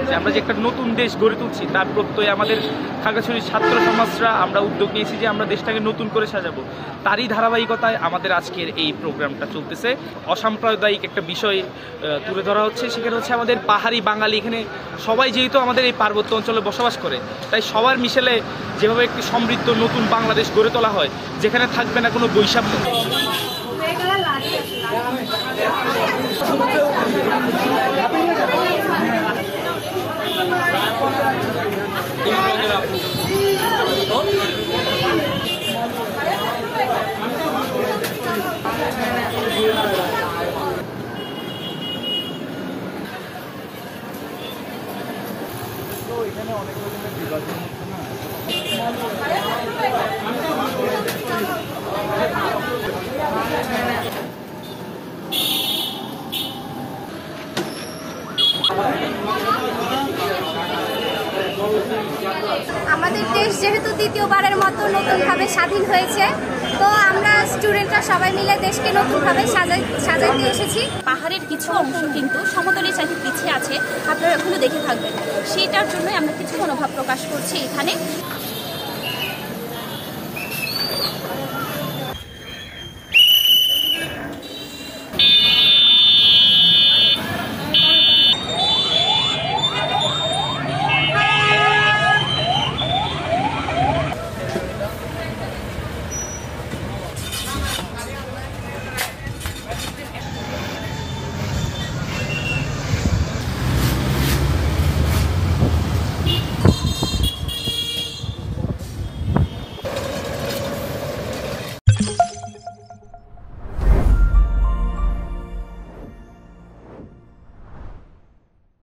যে আমরা যে একটা নতুন দেশ গড়ে তুলছি তার প্রত্যয়ে আমাদের খাগড়াছড়ির ছাত্র সমাজরা আমরা উদ্যোগ নিয়েছি যে আমরা দেশটাকে নতুন করে সাজাবো। তারই ধারাবাহিকতায় আমাদের আজকের এই প্রোগ্রামটা চলতেছে। অসাম্প্রদায়িক একটা বিষয় তুলে ধরা হচ্ছে, সেখানে হচ্ছে আমাদের পাহাড়ি বাঙালি, এখানে সবাই যেহেতু আমাদের এই পার্বত্য অঞ্চলে বসবাস করে, তাই সবার মিশেলে যেভাবে একটি সমৃদ্ধ নতুন বাংলাদেশ গড়ে তোলা হয়, যেখানে থাকবে না কোনো বৈষম্য। এখানে অনেক রকমের বিভাজন হচ্ছে না। আমাদের দেশ যেহেতু দ্বিতীয়বারের মতো নতুনভাবে স্বাধীন হয়েছে, তো আমরা স্টুডেন্টরা সবাই মিলে দেশকে নতুনভাবে সাজাইতে এসেছি। পাহাড়ের কিছু অংশ কিন্তু সমতলের চাইতে পিছিয়ে আছে, আপনারা এখনো দেখে থাকবেন। সেটার জন্যই আমরা কিছু মনোভাব প্রকাশ করছি এখানে।